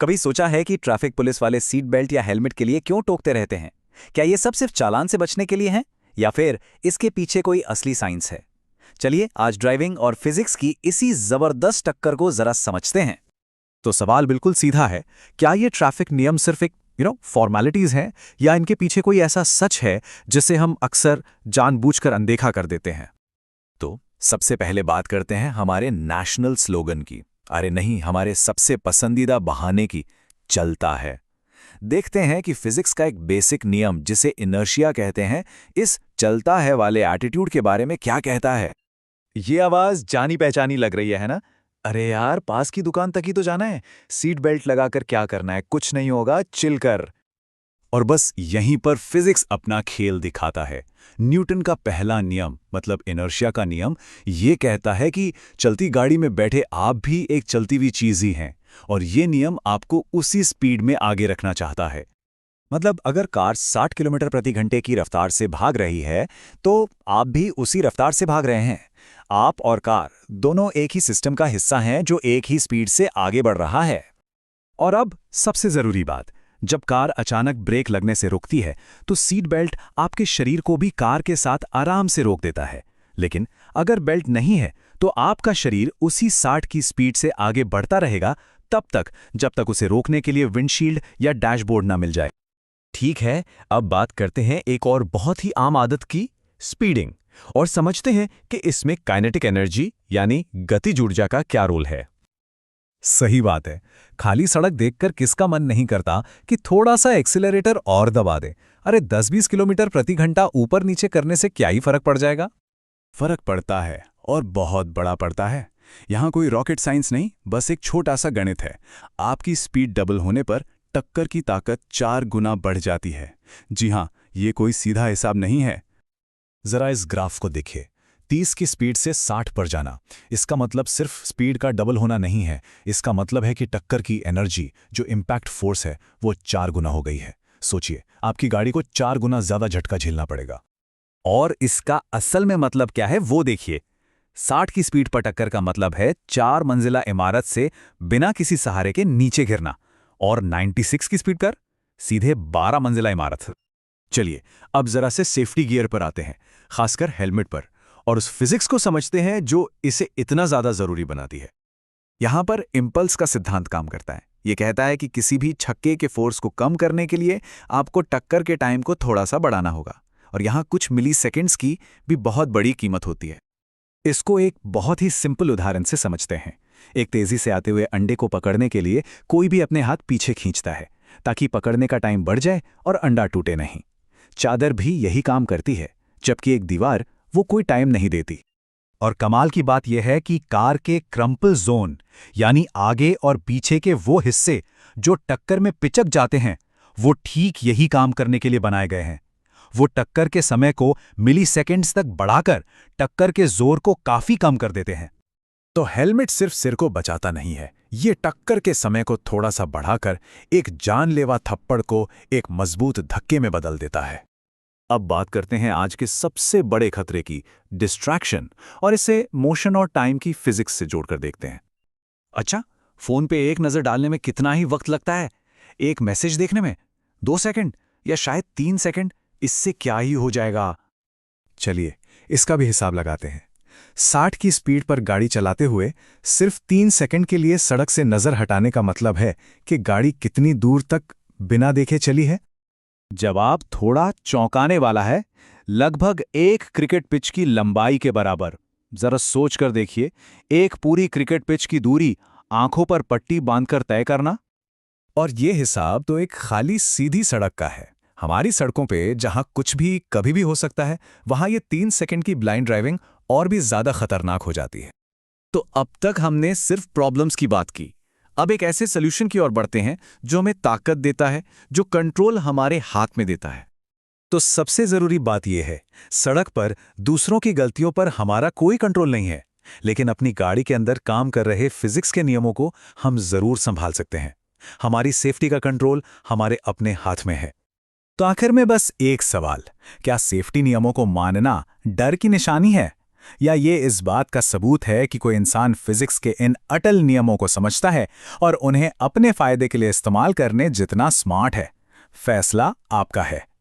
कभी सोचा है कि ट्रैफिक पुलिस वाले सीट बेल्ट या हेलमेट के लिए क्यों टोकते रहते हैं? क्या ये सब सिर्फ चालान से बचने के लिए हैं, या फिर इसके पीछे कोई असली साइंस है? चलिए आज ड्राइविंग और फिजिक्स की इसी जबरदस्त टक्कर को जरा समझते हैं। तो सवाल बिल्कुल सीधा है। क्या ये ट्रैफिक नियम सिर्फ एक फॉर्मेलिटीज हैं, या इनके पीछे कोई ऐसा सच है जिसे हम अक्सर जानबूझकर अनदेखा कर देते हैं? तो सबसे पहले बात करते हैं हमारे नेशनल स्लोगन की। अरे नहीं, हमारे सबसे पसंदीदा बहाने की, चलता है। देखते हैं कि फिजिक्स का एक बेसिक नियम जिसे इनर्शिया कहते हैं, इस चलता है वाले एटीट्यूड के बारे में क्या कहता है। ये आवाज जानी पहचानी लग रही है ना? अरे यार, पास की दुकान तक ही तो जाना है, सीट बेल्ट लगाकर क्या करना है, कुछ नहीं होगा, चिल कर। और बस यहीं पर फिजिक्स अपना खेल दिखाता है। न्यूटन का पहला नियम, मतलब इनर्शिया का नियम, ये कहता है कि चलती गाड़ी में बैठे आप भी एक चलती हुई चीज ही हैं, और ये नियम आपको उसी स्पीड में आगे रखना चाहता है। मतलब अगर कार 60 किलोमीटर प्रति घंटे की रफ्तार से भाग रही है, तो आप भी उसी रफ्तार से भाग रहे हैं। आप और कार दोनों एक ही सिस्टम का हिस्सा हैं जो एक ही स्पीड से आगे बढ़ रहा है। और अब सबसे जरूरी बात, जब कार अचानक ब्रेक लगने से रुकती है तो सीट बेल्ट आपके शरीर को भी कार के साथ आराम से रोक देता है। लेकिन अगर बेल्ट नहीं है तो आपका शरीर उसी 60 की स्पीड से आगे बढ़ता रहेगा तब तक जब तक उसे रोकने के लिए विंडशील्ड या डैशबोर्ड ना मिल जाए। ठीक है, अब बात करते हैं एक और बहुत ही आम आदत की, स्पीडिंग, और समझते हैं कि इसमें काइनेटिक एनर्जी यानी गतिज ऊर्जा का क्या रोल है। सही बात है, खाली सड़क देखकर किसका मन नहीं करता कि थोड़ा सा एक्सीलरेटर और दबा दे। अरे 10-20 किलोमीटर प्रति घंटा ऊपर नीचे करने से क्या ही फर्क पड़ जाएगा? फर्क पड़ता है, और बहुत बड़ा पड़ता है। यहाँ कोई रॉकेट साइंस नहीं, बस एक छोटा सा गणित है। आपकी स्पीड डबल होने पर टक्कर की ताकत 4 गुना बढ़ जाती है। जी हाँ, ये कोई सीधा हिसाब नहीं है। जरा इस ग्राफ को देखिए, 30 की स्पीड से 60 पर जाना, इसका मतलब सिर्फ स्पीड का डबल होना नहीं है। इसका मतलब है कि टक्कर की एनर्जी, जो इम्पैक्ट फोर्स है, वो 4 गुना हो गई है। सोचिए, आपकी गाड़ी को 4 गुना ज्यादा झटका झेलना पड़ेगा। और इसका असल में मतलब क्या है वो देखिए। 60 की स्पीड पर टक्कर का मतलब है 4 मंजिला इमारत से बिना किसी सहारे के नीचे गिरना, और 96 की स्पीड पर सीधे 12 मंजिला इमारत। चलिए अब जरा से सेफ्टी गियर पर आते हैं, खासकर हेलमेट पर, और उस फिजिक्स को समझते हैं जो इसे इतना ज्यादा जरूरी बनाती है। यहां पर इंपल्स का सिद्धांत काम करता है। यह कहता है कि किसी भी छक्के के फोर्स को कम करने के लिए आपको टक्कर के टाइम को थोड़ा सा बढ़ाना होगा, और यहां कुछ मिली सेकेंड्स की भी बहुत बड़ी कीमत होती है। इसको एक बहुत ही सिंपल उदाहरण से समझते हैं। एक तेजी से आते हुए अंडे को पकड़ने के लिए कोई भी अपने हाथ पीछे खींचता है ताकि पकड़ने का टाइम बढ़ जाए और अंडा टूटे नहीं। चादर भी यही काम करती है, जबकि एक दीवार वो कोई टाइम नहीं देती। और कमाल की बात यह है कि कार के क्रम्पल जोन, यानी आगे और पीछे के वो हिस्से जो टक्कर में पिचक जाते हैं, वो ठीक यही काम करने के लिए बनाए गए हैं। वो टक्कर के समय को मिलीसेकेंड्स तक बढ़ाकर टक्कर के जोर को काफी कम कर देते हैं। तो हेलमेट सिर्फ सिर को बचाता नहीं है, ये टक्कर के समय को थोड़ा सा बढ़ाकर एक जानलेवा थप्पड़ को एक मजबूत धक्के में बदल देता है। अब बात करते हैं आज के सबसे बड़े खतरे की, डिस्ट्रैक्शन, और इसे मोशन और टाइम की फिजिक्स से जोड़कर देखते हैं। अच्छा, फोन पे एक नजर डालने में कितना ही वक्त लगता है? एक मैसेज देखने में 2 सेकंड या शायद 3 सेकंड, इससे क्या ही हो जाएगा? चलिए इसका भी हिसाब लगाते हैं। 60 की स्पीड पर गाड़ी चलाते हुए सिर्फ 3 सेकंड के लिए सड़क से नजर हटाने का मतलब है कि गाड़ी कितनी दूर तक बिना देखे चली है। जवाब थोड़ा चौंकाने वाला है, लगभग 1 क्रिकेट पिच की लंबाई के बराबर। जरा सोच कर देखिए, एक पूरी क्रिकेट पिच की दूरी आंखों पर पट्टी बांधकर तय करना। और ये हिसाब तो एक खाली सीधी सड़क का है। हमारी सड़कों पे जहां कुछ भी कभी भी हो सकता है, वहां ये 3 सेकंड की ब्लाइंड ड्राइविंग और भी ज्यादा खतरनाक हो जाती है। तो अब तक हमने सिर्फ प्रॉब्लम्स की बात की। अब एक ऐसे सॉल्यूशन की ओर बढ़ते हैं जो हमें ताकत देता है, जो कंट्रोल हमारे हाथ में देता है। तो सबसे जरूरी बात यह है, सड़क पर दूसरों की गलतियों पर हमारा कोई कंट्रोल नहीं है, लेकिन अपनी गाड़ी के अंदर काम कर रहे फिजिक्स के नियमों को हम जरूर संभाल सकते हैं। हमारी सेफ्टी का कंट्रोल हमारे अपने हाथ में है। तो आखिर में बस एक सवाल, क्या सेफ्टी नियमों को मानना डर की निशानी है? या ये इस बात का सबूत है कि कोई इंसान फिजिक्स के इन अटल नियमों को समझता है और उन्हें अपने फायदे के लिए इस्तेमाल करने जितना स्मार्ट है? फैसला आपका है।